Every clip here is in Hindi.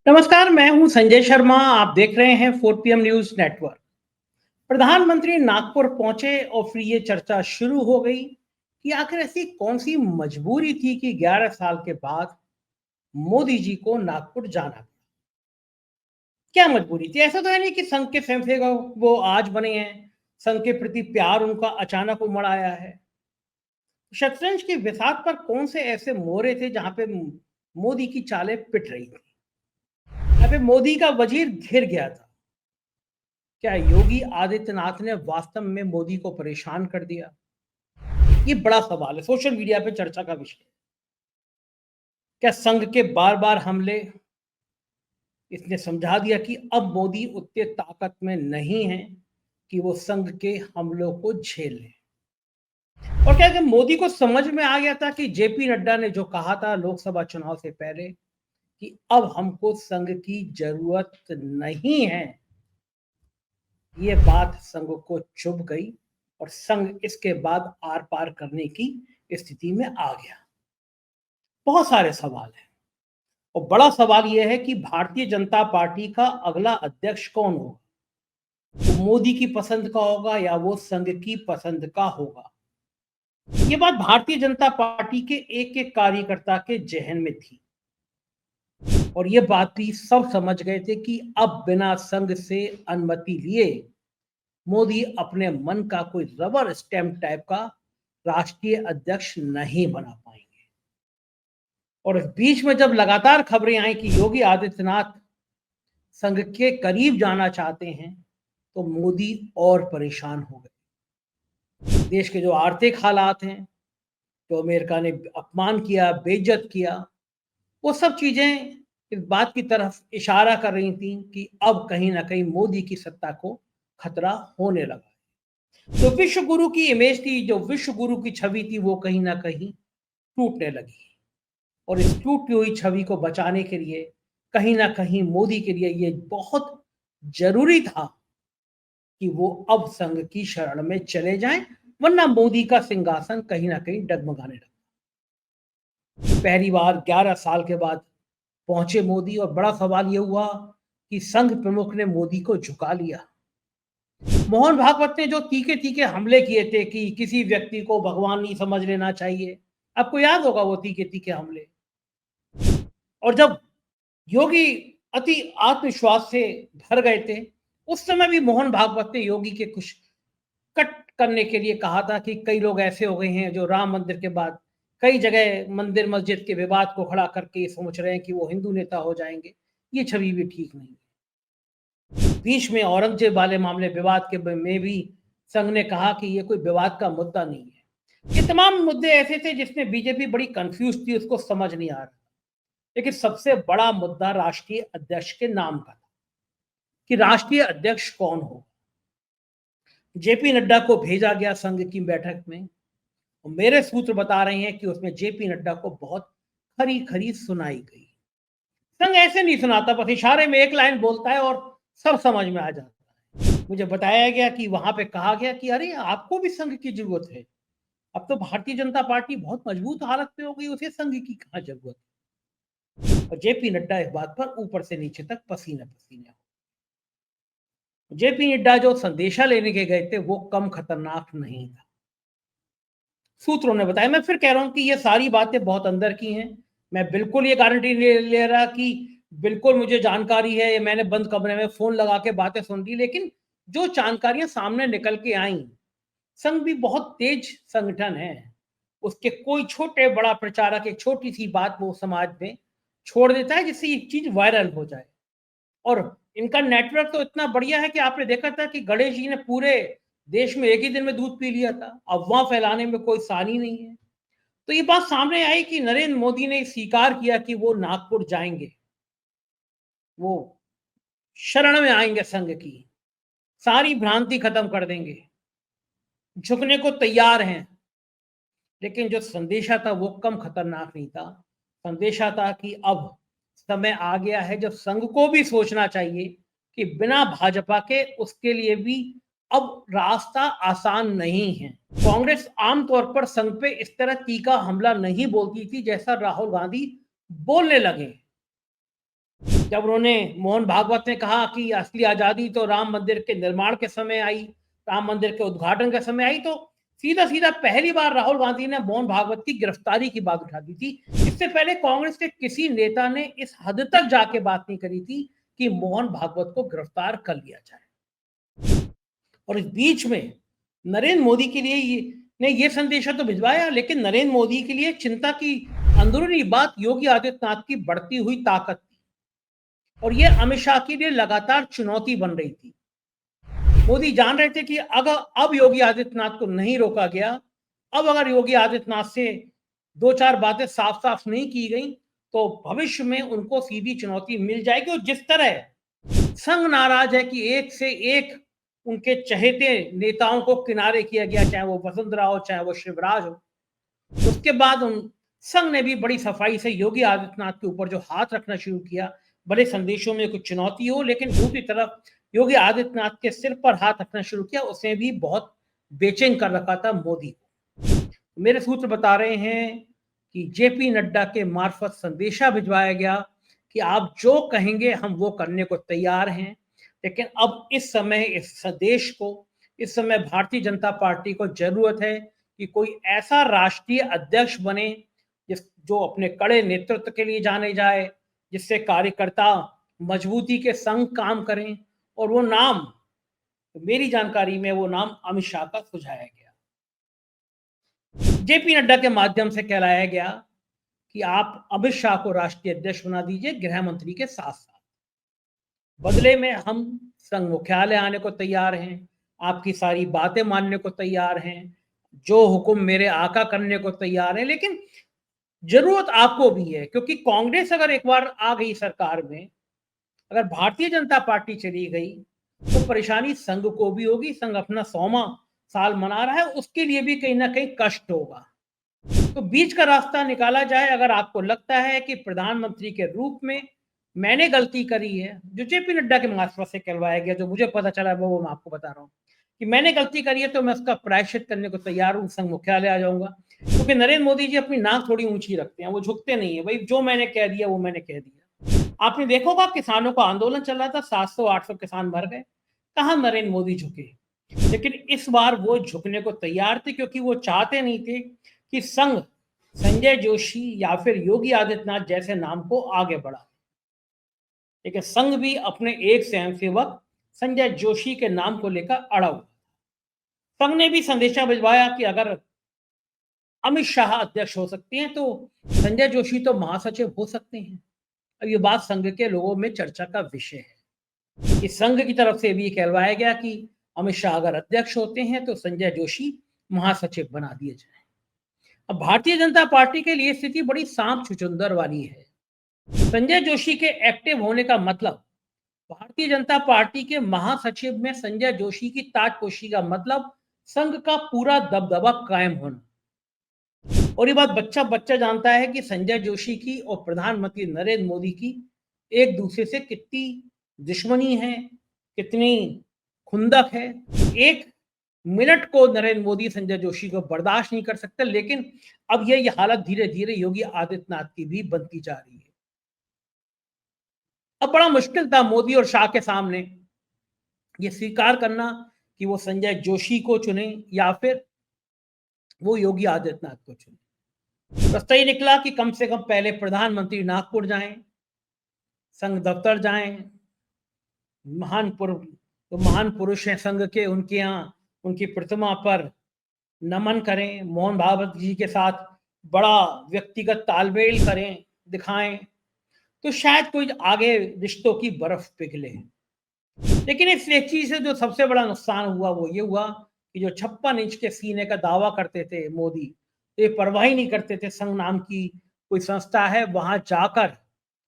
नमस्कार, मैं हूं संजय शर्मा। आप देख रहे हैं 4 पीएम न्यूज नेटवर्क। प्रधानमंत्री नागपुर पहुंचे और फिर ये चर्चा शुरू हो गई कि आखिर ऐसी कौन सी मजबूरी थी कि 11 साल के बाद मोदी जी को नागपुर जाना पड़ा। क्या मजबूरी थी? ऐसा तो है नहीं कि संघ के स्वयंसेवक वो आज बने हैं, संघ के प्रति प्यार उनका अचानक उमड़ आया है। शतरंज की बिसात पर कौन से ऐसे मोहरे थे जहां पे मोदी की चालें पिट रही थी। यहाँ पे मोदी का वजीर घिर गया था। क्या योगी आदित्यनाथ ने वास्तव में मोदी को परेशान कर दिया? ये बड़ा सवाल है, सोशल मीडिया पे चर्चा का विषय। क्या संघ के बार बार हमले इसने समझा दिया कि अब मोदी उतने ताकत में नहीं है कि वो संघ के हमलों को झेल ले? और क्या कि मोदी को समझ में आ गया था कि जेपी नड्डा ने जो कहा था लोकसभा चुनाव से पहले कि अब हमको संघ की जरूरत नहीं है, ये बात संघ को चुभ गई और संघ इसके बाद आर पार करने की स्थिति में आ गया। बहुत सारे सवाल हैं और बड़ा सवाल यह है कि भारतीय जनता पार्टी का अगला अध्यक्ष कौन होगा। वो मोदी की पसंद का होगा या वो संघ की पसंद का होगा? ये बात भारतीय जनता पार्टी के एक एक कार्यकर्ता के जहन में थी और ये बात भी सब समझ गए थे कि अब बिना संघ से अनुमति लिए मोदी अपने मन का कोई रबर स्टैम्प टाइप का राष्ट्रीय अध्यक्ष नहीं बना पाएंगे। और इस बीच में जब लगातार खबरें आई कि योगी आदित्यनाथ संघ के करीब जाना चाहते हैं, तो मोदी और परेशान हो गए। देश के जो आर्थिक हालात हैं, जो अमेरिका ने अपमान किया, बेइज्जत किया, वो सब चीजें इस बात की तरफ इशारा कर रही थी कि अब कहीं ना कहीं मोदी की सत्ता को खतरा होने लगा। जो विश्व गुरु की इमेज थी, जो विश्व गुरु की छवि थी, वो कहीं ना कहीं टूटने लगी। और इस टूटी हुई छवि को बचाने के लिए कहीं ना कहीं मोदी के लिए ये बहुत जरूरी था कि वो अब संघ की शरण में चले जाएं, वरना मोदी का सिंहासन कहीं ना कहीं डगमगाने लगा। पहली बार 11 साल के बाद पहुंचे मोदी और बड़ा सवाल ये हुआ कि संघ प्रमुख ने मोदी को झुका लिया। मोहन भागवत ने जो तीखे तीखे हमले किए थे कि किसी व्यक्ति को भगवान नहीं समझ लेना चाहिए, आपको याद होगा वो तीखे तीखे हमले। और जब योगी अति आत्मविश्वास से भर गए थे, उस समय भी मोहन भागवत ने योगी के कुछ कट करने के लिए कहा था कि कई लोग ऐसे हो गए हैं जो राम मंदिर के बाद कई जगह मंदिर मस्जिद के विवाद को खड़ा करके सोच रहे हैं कि वो हिंदू नेता हो जाएंगे। ये छवि भी ठीक नहीं है। बीच में औरंगजेब वाले मामले विवाद के में भी संघ ने कहा कि ये कोई विवाद का मुद्दा नहीं है। ये तमाम मुद्दे ऐसे थे जिसमें बीजेपी बड़ी कंफ्यूज थी, उसको समझ नहीं आ रहा। लेकिन सबसे बड़ा मुद्दा राष्ट्रीय अध्यक्ष के नाम का था कि राष्ट्रीय अध्यक्ष कौन हो। जेपी नड्डा को भेजा गया संघ की बैठक में और मेरे सूत्र बता रहे हैं कि उसमें जेपी नड्डा को बहुत खरी खरी सुनाई गई। संघ ऐसे नहीं सुनाता, बस इशारे में एक लाइन बोलता है और सब समझ में आ जाता है। मुझे बताया गया कि वहां पे कहा गया कि अरे आपको भी संघ की जरूरत है, अब तो भारतीय जनता पार्टी बहुत मजबूत हालत में हो गई, उसे संघ की कहां जरूरत है। और जेपी नड्डा इस बात पर ऊपर से नीचे तक पसीना पसीना हो। जेपी नड्डा जो संदेशा लेने के गए थे वो कम खतरनाक नहीं था, सूत्रों ने बताया। मैं फिर कह रहा हूं कि ये सारी बातें बहुत अंदर की हैं। मैं बिल्कुल ये गारंटी ले रहा कि बिल्कुल मुझे जानकारी है, मैंने बंद कमरे में फोन लगा के बातें सुन ली, लेकिन जो जानकारियां सामने निकल के आई, संघ भी बहुत तेज संगठन है। उसके कोई छोटे बड़ा प्रचारक एक छोटी सी बात वो समाज में छोड़ देता है जिससे ये चीज वायरल हो जाए। और इनका नेटवर्क तो इतना बढ़िया है कि आपने देखा था कि गणेश जी ने पूरे देश में एक ही दिन में दूध पी लिया था। अफवाह फैलाने में कोई सानी नहीं है। तो ये बात सामने आई कि नरेंद्र मोदी ने स्वीकार किया कि वो नागपुर जाएंगे, वो शरण में आएंगे, संघ की सारी भ्रांति खत्म कर देंगे, झुकने को तैयार हैं। लेकिन जो संदेशा था वो कम खतरनाक नहीं था। संदेशा था कि अब समय आ गया है जब संघ को भी सोचना चाहिए कि बिना भाजपा के उसके लिए भी अब रास्ता आसान नहीं है। कांग्रेस आमतौर पर संघ पे इस तरह तीखा हमला नहीं बोलती थी जैसा राहुल गांधी बोलने लगे। जब उन्होंने मोहन भागवत ने कहा कि असली आजादी तो राम मंदिर के निर्माण के समय आई, राम मंदिर के उद्घाटन के समय आई, तो सीधा सीधा पहली बार राहुल गांधी ने मोहन भागवत की गिरफ्तारी की बात उठा दी थी। इससे पहले कांग्रेस के किसी नेता ने इस हद तक जाके बात नहीं करी थी कि मोहन भागवत को गिरफ्तार कर लिया जाए। और इस बीच में नरेंद्र मोदी के लिए ये संदेशा तो भिजवाया, लेकिन नरेंद्र मोदी के लिए चिंता की अंदरूनी बात योगी आदित्यनाथ की बढ़ती हुई ताकत थी, और ये अमित शाह के लिए लगातार चुनौती बन रही थी। मोदी जान रहे थे कि अगर अब योगी आदित्यनाथ को नहीं रोका गया, अब अगर योगी आदित्यनाथ से दो चार बातें साफ साफ नहीं की गई, तो भविष्य में उनको सीधी चुनौती मिल जाएगी। और जिस तरह संघ नाराज है कि एक से एक उनके चहेते नेताओं को किनारे किया गया, चाहे वो वसुंधरा हो, चाहे वो शिवराज हो, उसके बाद उन संघ ने भी बड़ी सफाई से योगी आदित्यनाथ के ऊपर जो हाथ रखना शुरू किया। भले संदेशों में कुछ चुनौती हो, लेकिन दूसरी तरफ योगी आदित्यनाथ के सिर पर हाथ रखना शुरू किया, उसने भी बहुत बेचैन कर रखा था मोदी को। मेरे सूत्र बता रहे हैं कि जेपी नड्डा के मार्फत संदेशा भिजवाया गया कि आप जो कहेंगे हम वो करने को तैयार हैं, लेकिन अब इस समय इस देश को, इस समय भारतीय जनता पार्टी को जरूरत है कि कोई ऐसा राष्ट्रीय अध्यक्ष बने जो अपने कड़े नेतृत्व के लिए जाने जाए, जिससे कार्यकर्ता मजबूती के संग काम करें। और वो नाम, मेरी जानकारी में वो नाम अमित शाह का सुझाया गया, जेपी नड्डा के माध्यम से कहलाया गया कि आप अमित शाह को राष्ट्रीय अध्यक्ष बना दीजिए गृह मंत्री के साथ साथ। बदले में हम संघ मुख्यालय आने को तैयार हैं, आपकी सारी बातें मानने को तैयार हैं, जो हुक्म मेरे आका करने को तैयार हैं। लेकिन जरूरत आपको भी है, क्योंकि कांग्रेस अगर एक बार आ गई सरकार में, अगर भारतीय जनता पार्टी चली गई, तो परेशानी संघ को भी होगी। संघ अपना 100वां साल मना रहा है, उसके लिए भी कहीं ना कहीं कष्ट होगा। तो बीच का रास्ता निकाला जाए। अगर आपको लगता है कि प्रधानमंत्री के रूप में मैंने गलती करी है, जो जेपी नड्डा के मार्फत से कहलवाया गया, जो मुझे पता चला वो मैं आपको बता रहा हूँ कि मैंने गलती करी है, तो मैं उसका प्रायश्चित करने को तैयार हूँ, संघ मुख्यालय आ जाऊंगा। क्योंकि नरेंद्र मोदी जी अपनी नाक थोड़ी ऊंची रखते हैं, वो झुकते नहीं है। भाई जो मैंने कह दिया वो मैंने कह दिया। आपने देखा होगा किसानों का आंदोलन चल रहा था, 700-800 किसान मर गए, कहाँ नरेंद्र मोदी झुके। लेकिन इस बार वो झुकने को तैयार थे, क्योंकि वो चाहते नहीं थे कि संघ संजय जोशी या फिर योगी आदित्यनाथ जैसे नाम को आगे बढ़ा। लेकिन संघ भी अपने एक स्वयंसेवक संजय जोशी के नाम को लेकर अड़ा हुआ। संघ ने भी संदेशा भिजवाया कि अगर अमित शाह अध्यक्ष हो सकते हैं, तो संजय जोशी तो महासचिव हो सकते हैं। अब ये बात संघ के लोगों में चर्चा का विषय है। इस संघ की तरफ से भी कहलवाया गया कि अमित शाह अगर अध्यक्ष होते हैं, तो संजय जोशी महासचिव बना दिए जाए। अब भारतीय जनता पार्टी के लिए स्थिति बड़ी सांप छुछुंदर वाली है। संजय जोशी के एक्टिव होने का मतलब, भारतीय जनता पार्टी के महासचिव में संजय जोशी की ताजपोशी का मतलब संघ का पूरा दबदबा कायम होना। और ये बात बच्चा बच्चा जानता है कि संजय जोशी की और प्रधानमंत्री नरेंद्र मोदी की एक दूसरे से कितनी दुश्मनी है, कितनी खुंदक है। एक मिनट को नरेंद्र मोदी संजय जोशी को बर्दाश्त नहीं कर सकते। लेकिन अब ये हालत धीरे धीरे योगी आदित्यनाथ की भी बनती जा रही है। अब बड़ा मुश्किल था मोदी और शाह के सामने ये स्वीकार करना कि वो संजय जोशी को चुने या फिर वो योगी आदित्यनाथ को चुने। रास्ता ही निकला कि कम से कम पहले प्रधानमंत्री नागपुर जाएं, संघ दफ्तर जाएं, महान पुरुष हैं संघ के, उनके यहाँ उनकी प्रतिमा पर नमन करें, मोहन भागवत जी के साथ बड़ा व्यक्तिगत तालमेल करें, दिखाएं, तो शायद कोई आगे रिश्तों की बर्फ पिघले। लेकिन इस चीज से जो सबसे बड़ा नुकसान हुआ वो ये हुआ कि जो 56 इंच के सीने का दावा करते थे मोदी, तो ये परवाह ही नहीं करते थे संघ नाम की कोई संस्था है। वहां जाकर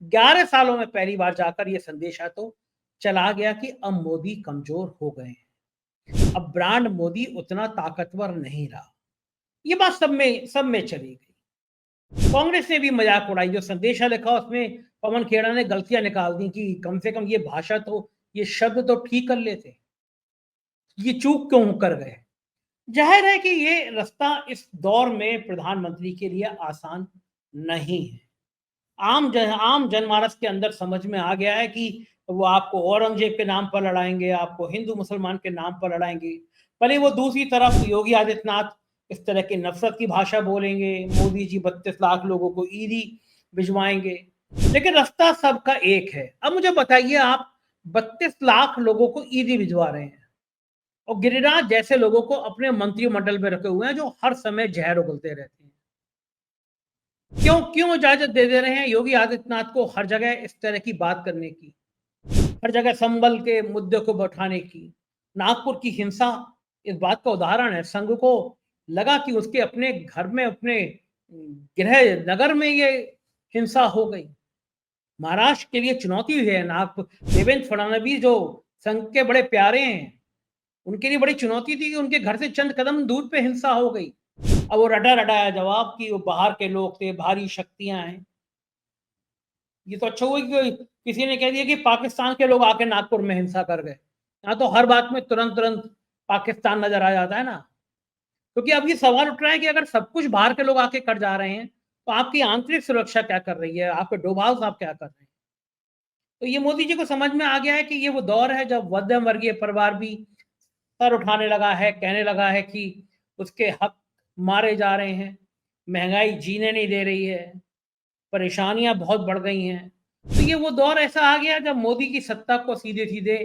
11 सालों में पहली बार जाकर ये संदेशा तो चला गया कि अब मोदी कमजोर हो गए हैं, अब ब्रांड मोदी उतना ताकतवर नहीं रहा। ये बात सब में चली गई। कांग्रेस ने भी मजाक उड़ाई, जो संदेशा लिखा उसमें पवन खेड़ा ने गलतियां निकाल दी कि कम से कम ये भाषा तो, ये शब्द तो ठीक कर लेते, ये चूक क्यों कर गए। जाहिर है कि ये रास्ता इस दौर में प्रधानमंत्री के लिए आसान नहीं है। आम जनमानस के अंदर समझ में आ गया है कि वो आपको औरंगजेब के नाम पर लड़ाएंगे, आपको हिंदू मुसलमान के नाम पर लड़ाएंगे। भले वो दूसरी तरफ योगी आदित्यनाथ इस तरह की नफरत की भाषा बोलेंगे, मोदी जी 32 लाख लोगों को ईदी भिजवाएंगे, लेकिन रास्ता सबका एक है। अब मुझे बताइए, आप 32 लाख लोगों को ईदी भिजवा रहे हैं और गिरिराज जैसे लोगों को अपने मंत्रिमंडल में रखे हुए हैं जो हर समय जहर उगलते रहते हैं। क्यों क्यों इजाजत दे रहे हैं योगी आदित्यनाथ को हर जगह इस तरह की बात करने की, हर जगह संबल के मुद्दे को बैठाने की? नागपुर की हिंसा इस बात का उदाहरण है। संघ को लगा कि उसके अपने घर में, अपने गृह नगर में ये हिंसा हो गई। महाराष्ट्र के लिए चुनौती है नागपुर। देवेंद्र फडणवीस जो संघ के बड़े प्यारे हैं, उनके लिए बड़ी चुनौती थी कि उनके घर से चंद कदम दूर पे हिंसा हो गई। अब वो रटा रटाया जवाब कि वो बाहर के लोग थे, भारी शक्तियां हैं। ये तो अच्छा हुआ कि किसी ने कह दिया कि पाकिस्तान के लोग आके नागपुर में हिंसा कर गए। यहाँ तो हर बात में तुरंत तुरंत पाकिस्तान नजर आ जाता है ना। क्योंकि अब ये सवाल उठ रहा है कि अगर सब कुछ बाहर के लोग आके कर जा रहे हैं तो आपकी आंतरिक सुरक्षा क्या कर रही है, आपके डोभाल साहब क्या कर रहे हैं? तो ये मोदी जी को समझ में आ गया है कि ये वो दौर है जब मध्यम वर्गीय परिवार भी सर उठाने लगा है, कहने लगा है कि उसके हक मारे जा रहे हैं, महंगाई जीने नहीं दे रही है, परेशानियां बहुत बढ़ गई हैं। तो ये वो दौर ऐसा आ गया जब मोदी की सत्ता को सीधे सीधे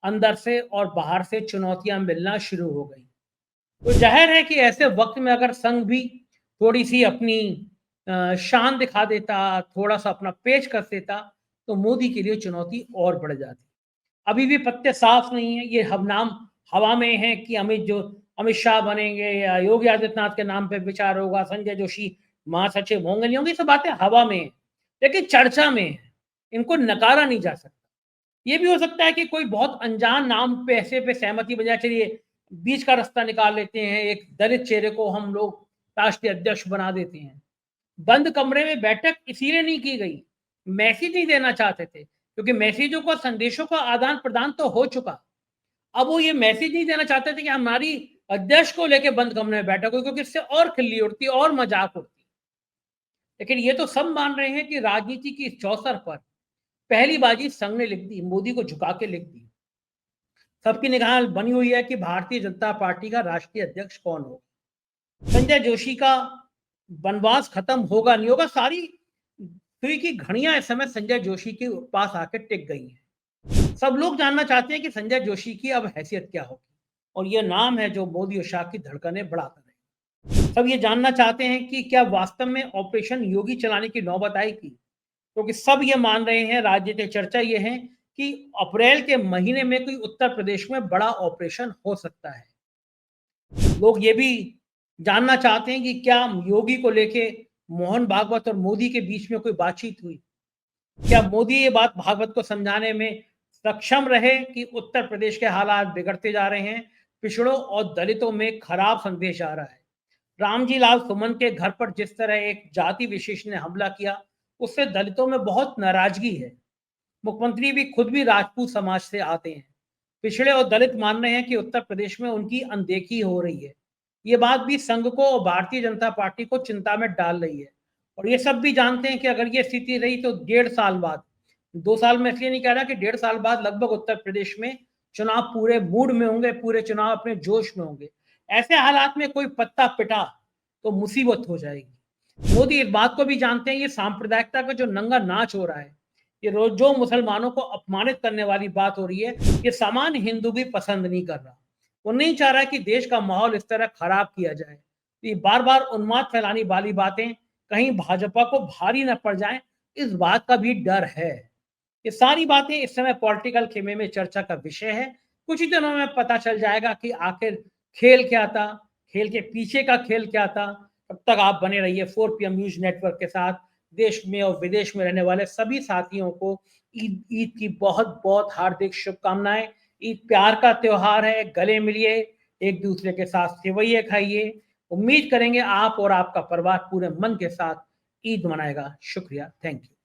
अंदर से और बाहर से चुनौतियां मिलना शुरू हो गई। तो जाहिर है कि ऐसे वक्त में अगर संघ भी थोड़ी सी अपनी शान दिखा देता, थोड़ा सा अपना पेश कर देता, तो मोदी के लिए चुनौती और बढ़ जाती। अभी भी पत्ते साफ नहीं है। ये हम नाम हवा में है कि अमित शाह बनेंगे या योगी आदित्यनाथ के नाम पे विचार होगा, संजय जोशी महासचिव होंगे नहीं होंगे, सब बातें हवा में है, लेकिन चर्चा में है। इनको नकारा नहीं जा सकता। ये भी हो सकता है कि कोई बहुत अनजान नाम पे ऐसे पे सहमति बन जाए, चलिए बीच का रास्ता निकाल लेते हैं, एक दलित चेहरे को हम लोग राष्ट्रीय अध्यक्ष बना देते हैं। बंद कमरे में बैठक इसीलिए नहीं की गई, मैसेज नहीं देना चाहते थे, क्योंकि मैसेजों का, संदेशों का आदान प्रदान तो हो चुका। अब वो ये मैसेज नहीं देना चाहते थे कि हमारी अध्यक्ष को लेकर बंद कमरे में बैठक हुई, क्योंकि इससे और खिल्ली उड़ती और मजाक उड़ती। लेकिन ये तो सब मान रहे हैं कि राजनीति की इस चौसर पर पहली बाजी संघ ने लिख दी, मोदी को झुका के लिख दी। सबकी निगाह बनी हुई है कि भारतीय जनता पार्टी का राष्ट्रीय अध्यक्ष कौन होगा। संजय जोशी का वनवास खत्म होगा नहीं होगा, सारी सुई की घड़ियां इस समय संजय जोशी के पास आकर टिक गई हैं। सब लोग जानना चाहते हैं कि संजय जोशी की अब हैसियत क्या होगी, और यह नाम है जो मोदी और शाह की धड़कनें बढ़ाता है। सब ये जानना चाहते हैं कि क्या वास्तव में ऑपरेशन योगी चलाने की नौबत आएगी, क्योंकि सब ये मान रहे हैं, राजनीतिक चर्चा ये है कि अप्रैल के महीने में कोई उत्तर प्रदेश में बड़ा ऑपरेशन हो सकता है। लोग ये भी जानना चाहते हैं कि क्या योगी को लेके मोहन भागवत और मोदी के बीच में कोई बातचीत हुई? क्या मोदी ये बात भागवत को समझाने में सक्षम रहे कि उत्तर प्रदेश के हालात बिगड़ते जा रहे हैं, पिछड़ों और दलितों में खराब संदेश आ रहा है? रामजी लाल सुमन के घर पर जिस तरह एक जाति विशेष ने हमला किया, उससे दलितों में बहुत नाराजगी है। मुख्यमंत्री भी खुद भी राजपूत समाज से आते हैं। पिछड़े और दलित मान रहे हैं कि उत्तर प्रदेश में उनकी अनदेखी हो रही है। ये बात भी संघ को और भारतीय जनता पार्टी को चिंता में डाल रही है। और ये सब भी जानते हैं कि अगर ये स्थिति रही तो 1.5 साल बाद, 2 साल में इसलिए नहीं कह रहा कि 1.5 साल बाद लगभग उत्तर प्रदेश में चुनाव पूरे मूड में होंगे, पूरे चुनाव अपने जोश में होंगे। ऐसे हालात में कोई पत्ता पिटा तो मुसीबत हो जाएगी। मोदी इस बात को भी जानते हैं, ये सांप्रदायिकता का जो नंगा नाच हो रहा है, ये रोज जो मुसलमानों को अपमानित करने वाली बात हो रही है, ये सामान्य हिंदू भी पसंद नहीं कर रहा। वो नहीं चाह रहा कि देश का माहौल इस तरह खराब किया जाए। ये बार बार उन्माद फैलाने वाली बातें कहीं भाजपा को भारी न पड़ जाए, इस बात का भी डर है। ये सारी बातें इस समय पॉलिटिकल खेमे में चर्चा का विषय है। कुछ ही दिनों में पता चल जाएगा कि आखिर खेल क्या था, खेल के पीछे का खेल क्या था। तब तक आप बने रहिए 4PM न्यूज नेटवर्क के साथ। देश में और विदेश में रहने वाले सभी साथियों को ईद की बहुत बहुत हार्दिक शुभकामनाएं। ईद प्यार का त्योहार है, गले मिलिए, एक दूसरे के साथ सेवइये खाइए। उम्मीद करेंगे आप और आपका परिवार पूरे मन के साथ ईद मनाएगा। शुक्रिया, थैंक यू।